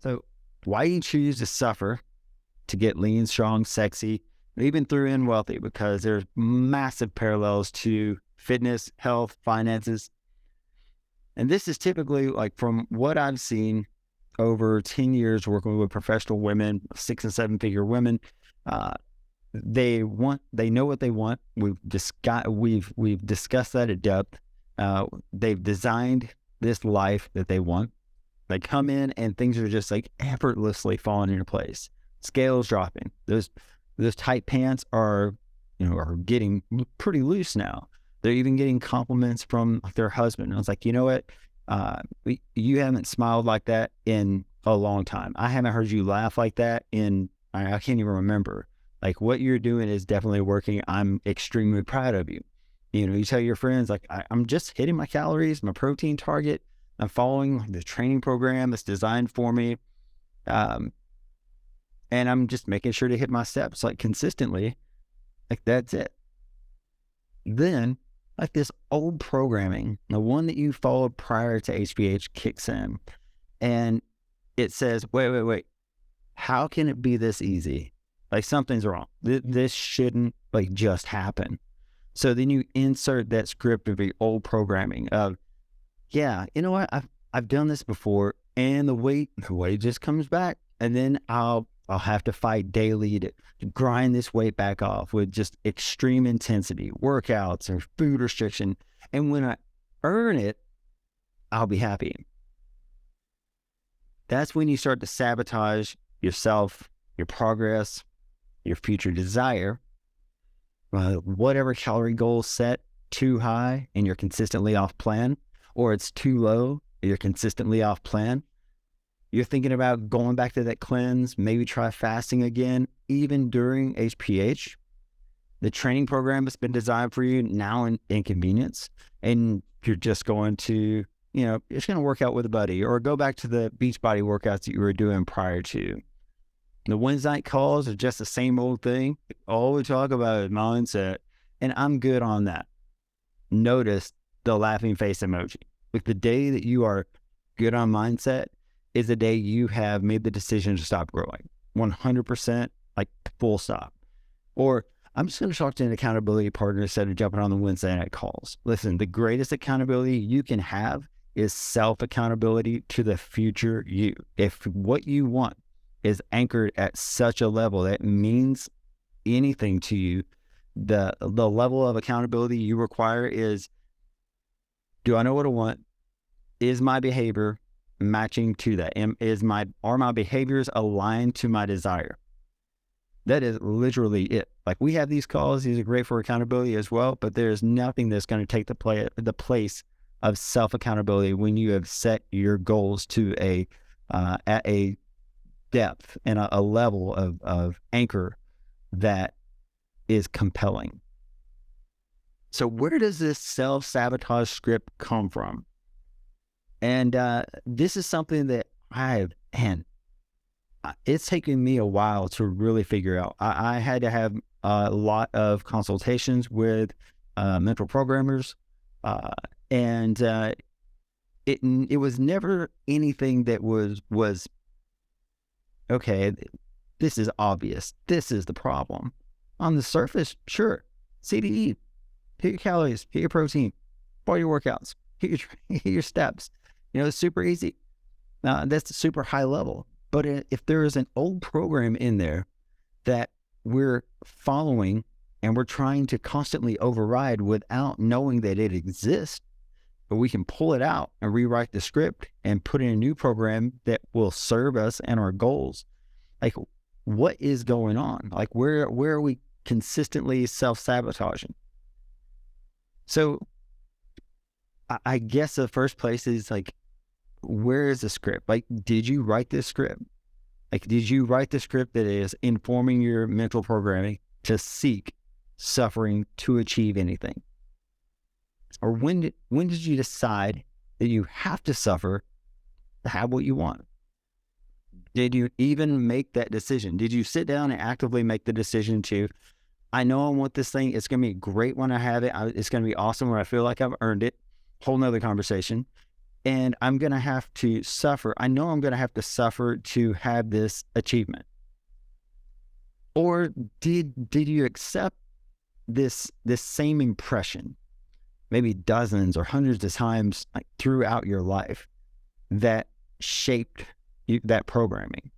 So why you choose to suffer to get lean, strong, sexy, and even through in wealthy? Because there's massive parallels to fitness, health, finances. And this is typically, like, from what I've seen over 10 years working with professional women, 6 and 7 figure women. Uh, they know what they want. We've discussed that at depth. They've designed this life that they want. They come in and things are just like effortlessly falling into place. Scales dropping. Those tight pants are getting pretty loose now. They're even getting compliments from their husband. I was like, you know what? You haven't smiled like that in a long time. I haven't heard you laugh like that I can't even remember. Like, what you're doing is definitely working. I'm extremely proud of you. You tell your friends, like, I'm just hitting my calories, my protein target. I'm following the training program that's designed for me. And I'm just making sure to hit my steps like consistently. Like, that's it. Then, like, this old programming, the one that you followed prior to HPH, kicks in and it says, wait, how can it be this easy? Like, something's wrong. This shouldn't like just happen. So then you insert that script of the old programming of, yeah, you know what? I've done this before, and the weight just comes back, and then I'll have to fight daily to grind this weight back off with just extreme intensity, workouts or food restriction. And when I earn it, I'll be happy. That's when you start to sabotage yourself, your progress, your future desire. Whatever calorie goal set too high and you're consistently off plan, or it's too low and you're consistently off plan. You're thinking about going back to that cleanse, maybe try fasting again, even during HPH. The training program has been designed for you now in inconvenience, and you're just going to, it's going to work out with a buddy, or go back to the beach body workouts that you were doing prior to. The Wednesday night calls are just the same old thing. All we talk about is mindset, and I'm good on that. Notice the laughing face emoji. Like, the day that you are good on mindset is the day you have made the decision to stop growing. 100%, like, full stop. Or, I'm just going to talk to an accountability partner instead of jumping on the Wednesday night calls. Listen, the greatest accountability you can have is self-accountability to the future you. If what you want is anchored at such a level that means anything to you, the level of accountability you require is, do I know what I want? Is my behavior matching to that? Are my behaviors aligned to my desire? That is literally it. Like, we have these calls, these are great for accountability as well, but there's nothing that's going to take the place of self-accountability when you have set your goals to at a depth and a level of anchor that is compelling. So where does this self-sabotage script come from? And this is something that it's taken me a while to really figure out. I had to have a lot of consultations with mental programmers, and it was never anything that was okay, this is obvious. This is the problem. On the surface, sure, CDE, hit your calories, hit your protein, follow your workouts, hit your steps. It's super easy. That's a super high level. But if there is an old program in there that we're following and we're trying to constantly override without knowing that it exists, but we can pull it out and rewrite the script and put in a new program that will serve us and our goals. Like, what is going on? Like, where are we consistently self-sabotaging? So I guess the first place is, like, where is the script? Like, did you write this script? Like, did you write the script that is informing your mental programming to seek suffering to achieve anything? Or when did you decide that you have to suffer to have what you want? Did you even make that decision? Did you sit down and actively make the decision to, I know I want this thing. It's going to be great when I have it. It's going to be awesome when I feel like I've earned it. Whole nother conversation. and I'm going to have to suffer. I know I'm going to have to suffer to have this achievement. Or did you accept this same impression, maybe dozens or hundreds of times like throughout your life, that shaped that programming?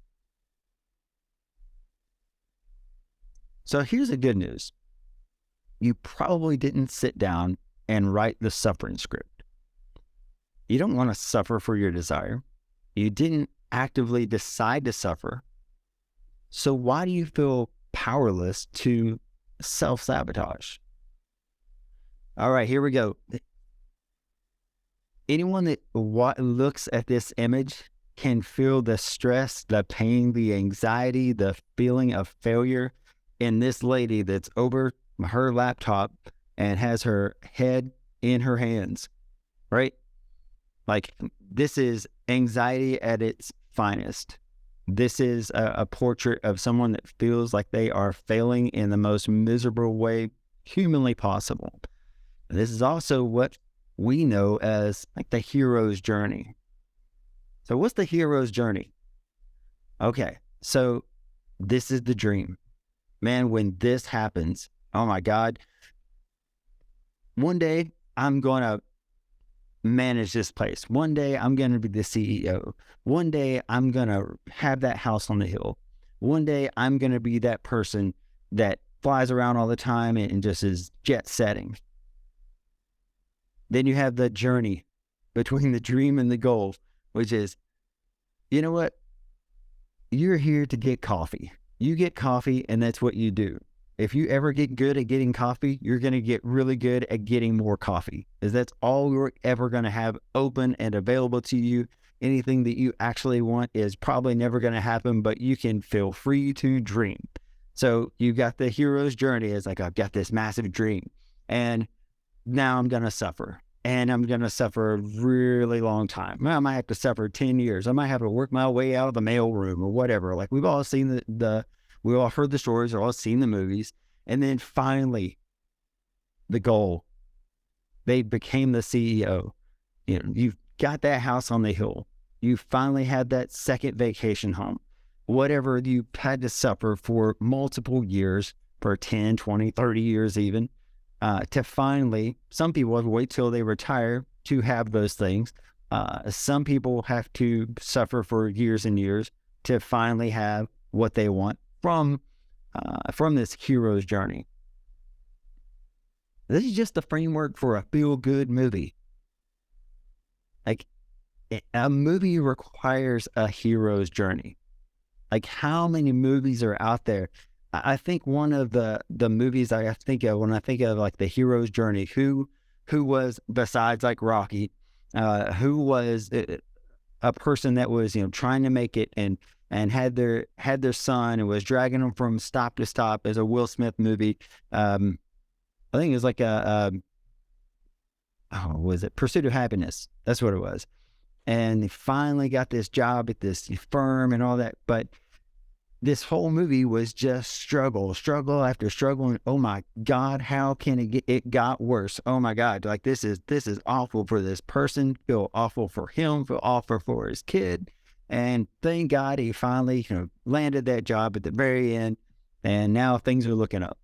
So here's the good news. You probably didn't sit down and write the suffering script. You don't want to suffer for your desire. You didn't actively decide to suffer. So why do you feel powerless to self-sabotage? All right, here we go. Anyone that looks at this image can feel the stress, the pain, the anxiety, the feeling of failure in this lady that's over her laptop and has her head in her hands, right? Like, this is anxiety at its finest. This is a portrait of someone that feels like they are failing in the most miserable way humanly possible. This is also what we know as like the hero's journey. So what's the hero's journey? Okay, so this is the dream. Man, when this happens, oh my God, one day I'm going to manage this place. One day I'm going to be the CEO. One day I'm going to have that house on the hill. One day I'm going to be that person that flies around all the time and just is jet setting. Then you have the journey between the dream and the goal, which is, you know what? You're here to get coffee. You get coffee, and that's what you do. If you ever get good at getting coffee, you're going to get really good at getting more coffee, because that's all you're ever going to have open and available to you. Anything that you actually want is probably never going to happen, but you can feel free to dream. So you got the hero's journey. It's like, I've got this massive dream, and now I'm going to suffer. And I'm going to suffer a really long time. I might have to suffer 10 years. I might have to work my way out of the mailroom or whatever. Like, we've all seen we all heard the stories, or all seen the movies. And then finally, the goal. They became the CEO. You know, you've got that house on the hill. You finally had that second vacation home. Whatever you had to suffer for multiple years, for 10, 20, 30 years even, to finally, some people have to wait till they retire to have those things. Some people have to suffer for years and years to finally have what they want from this hero's journey. This is just the framework for a feel-good movie. Like, a movie requires a hero's journey. Like, how many movies are out there? I think one of the movies I think of when I think of like the hero's journey, who was, besides like Rocky, who was a person that was, you know, trying to make it and had their son and was dragging them from stop to stop, as a Will Smith movie. I think it was like was it Pursuit of Happiness? That's what it was. And he finally got this job at this firm and all that, but this whole movie was just struggle after struggle. And oh my God, how can it got worse. Oh my God. Like, this is awful for this person, feel awful for him, feel awful for his kid. And thank God he finally, you know, landed that job at the very end. And now things are looking up.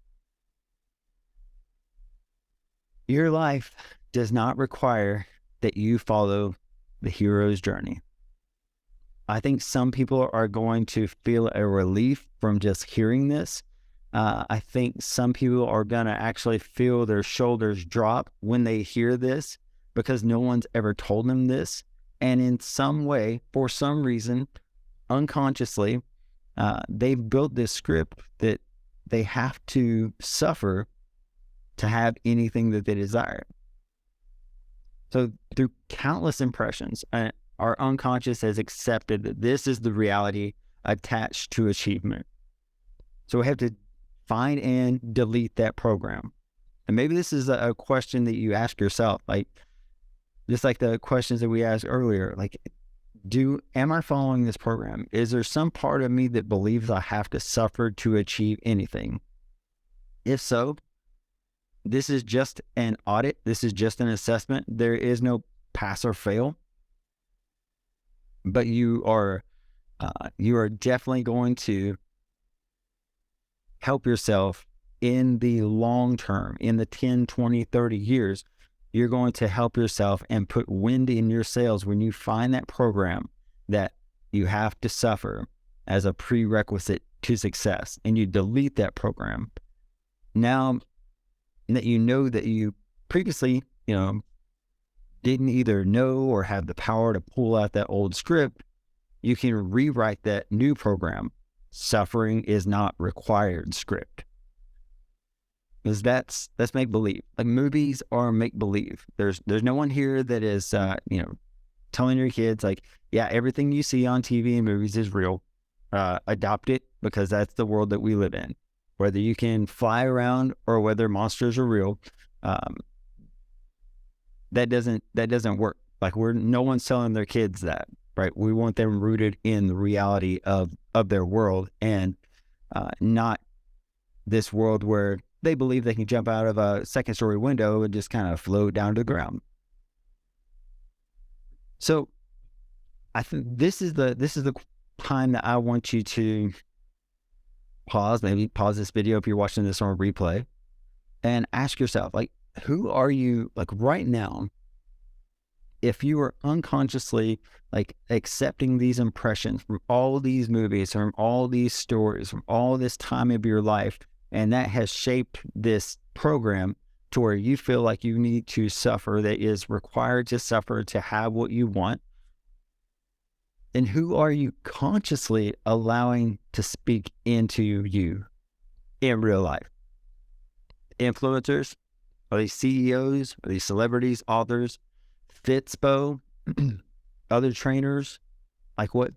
Your life does not require that you follow the hero's journey. I think some people are going to feel a relief from just hearing this. I think some people are going to actually feel their shoulders drop when they hear this, because no one's ever told them this. And in some way, for some reason, unconsciously, they've built this script that they have to suffer to have anything that they desire. So through countless impressions, our unconscious has accepted that this is the reality attached to achievement. So we have to find and delete that program. And maybe this is a question that you ask yourself, like just like the questions that we asked earlier, like, am I following this program? Is there some part of me that believes I have to suffer to achieve anything? If so, this is just an audit. This is just an assessment. There is no pass or fail. but you are definitely going to help yourself in the long term, in the 10, 20, 30 years. You're going to help yourself and put wind in your sails when you find that program that you have to suffer as a prerequisite to success, and you delete that program. Now that you know that you previously, didn't either know or have the power to pull out that old script, you can rewrite that new program. Suffering is not required script. Because that's make believe. Like, movies are make believe. There's no one here that is telling your kids, like, yeah, everything you see on TV and movies is real. Adopt it, because that's the world that we live in. Whether you can fly around or whether monsters are real, that doesn't work. Like, no one's telling their kids that, right? We want them rooted in the reality of their world, and not this world where they believe they can jump out of a second-story window and just kind of float down to the ground. So I think this is the time that I want you to maybe pause this video if you're watching this on replay, and ask yourself, like, who are you, like, right now? If you are unconsciously, like, accepting these impressions from all these movies, from all these stories, from all this time of your life, and that has shaped this program to where you feel like you need to suffer, that is required to suffer to have what you want, then who are you consciously allowing to speak into you in real life? Influencers? Are these CEOs? Are these celebrities, authors, Fitspo, other trainers? Like, what?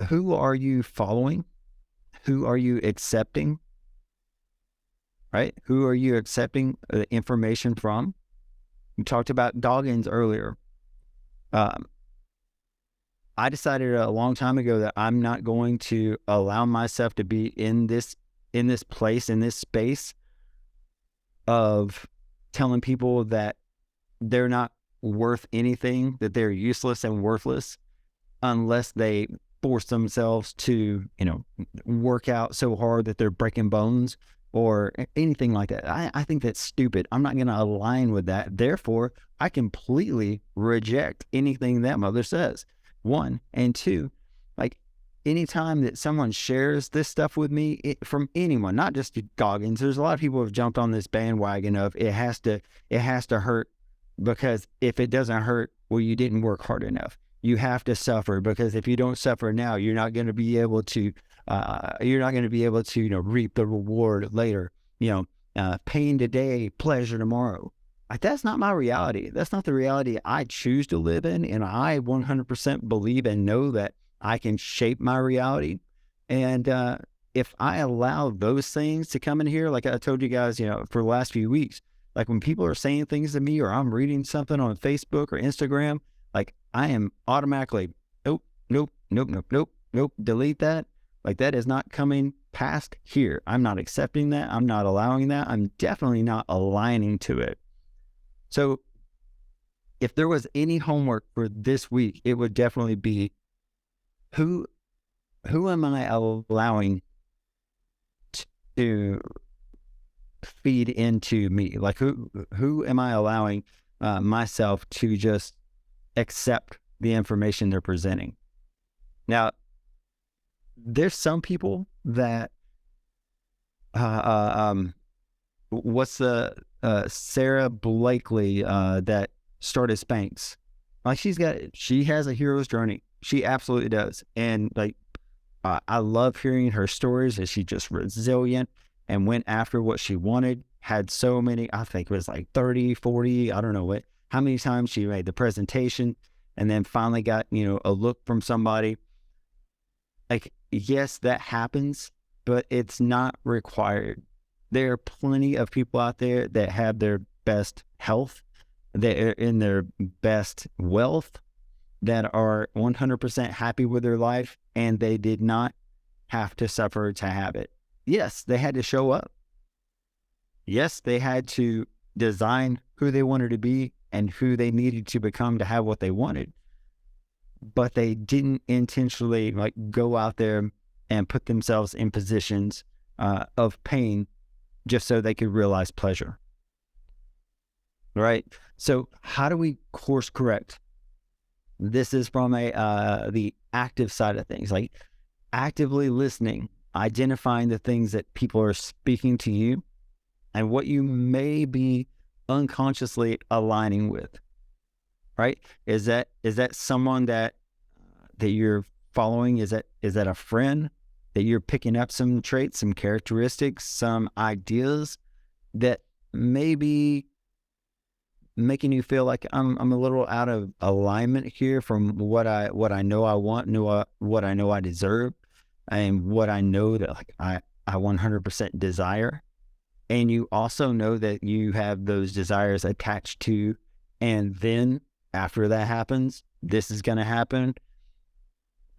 Who are you following? Who are you accepting? Right? Who are you accepting the information from? We talked about Goggins earlier. I decided a long time ago that I'm not going to allow myself to be in this place, in this space of telling people that they're not worth anything, that they're useless and worthless, unless they force themselves to, work out so hard that they're breaking bones or anything like that. I think that's stupid. I'm not going to align with that. Therefore, I completely reject anything that mother says. One, and two, like, anytime that someone shares this stuff with me, from anyone, not just Goggins, there's a lot of people who have jumped on this bandwagon of it has to hurt, because if it doesn't hurt, well, you didn't work hard enough. You have to suffer, because if you don't suffer now, you're not going to be able to reap the reward later. Pain today, pleasure tomorrow. Like, that's not my reality. That's not the reality I choose to live in, and I 100% believe and know that I can shape my reality. And if I allow those things to come in here, like I told you guys, for the last few weeks, like, when people are saying things to me, or I'm reading something on Facebook or Instagram, like, I am automatically, nope, delete that. Like, that is not coming past here. I'm not accepting that. I'm not allowing that. I'm definitely not aligning to it. So if there was any homework for this week, it would definitely be, who am I allowing to feed into me? Like, who am I allowing myself to just accept the information they're presenting? Now, there's some people that what's the Sarah Blakely that started Spanx? Like, she has a hero's journey. She absolutely does. And like, I love hearing her stories, that she's just resilient and went after what she wanted. Had so many, I think it was like 30, 40, I don't know how many times she made the presentation, and then finally got, a look from somebody. Like, yes, that happens, but it's not required. There are plenty of people out there that have their best health, that are in their best wealth, that are 100% happy with their life, and they did not have to suffer to have it. Yes, they had to show up. Yes, they had to design who they wanted to be and who they needed to become to have what they wanted. but they didn't intentionally like go out there and put themselves in positions of pain just so they could realize pleasure. Right? So how do we course correct? This is from the active side of things, like actively listening, identifying the things that people are speaking to you and what you may be unconsciously aligning with. Right? Is that someone that you're following? Is that a friend that you're picking up some traits, some characteristics, some ideas that maybe making you feel like I'm a little out of alignment here from what I know I want, what I know I deserve, and what I know that like I 100% desire. And you also know that you have those desires attached to, and then after that happens, this is going to happen.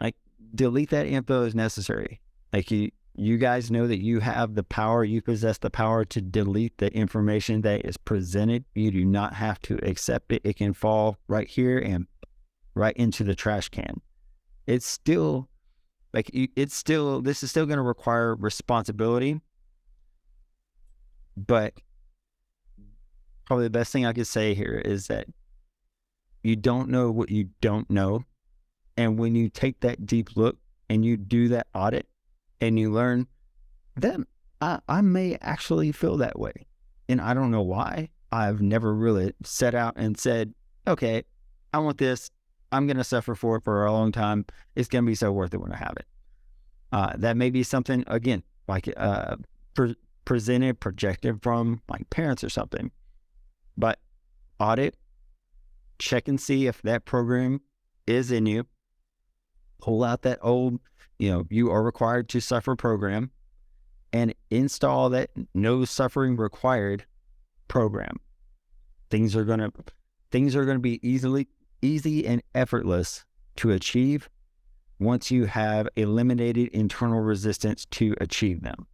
Like, delete that info as necessary. Like, you guys know that you have the power, you possess the power to delete the information that is presented. You do not have to accept it. It can fall right here and right into the trash can. It's still like, this is still going to require responsibility, but probably the best thing I could say here is that you don't know what you don't know. And when you take that deep look and you do that audit and you learn that I may actually feel that way, and I don't know why. I've never really set out and said, okay, I want this. I'm going to suffer for it for a long time. It's going to be so worth it when I have it. That may be something, again, like presented, projected from like parents or something. But audit, check and see if that program is in you. Pull out that old, you are required to suffer program and install that no suffering required program. Things are going to be easy and effortless to achieve once you have eliminated internal resistance to achieve them.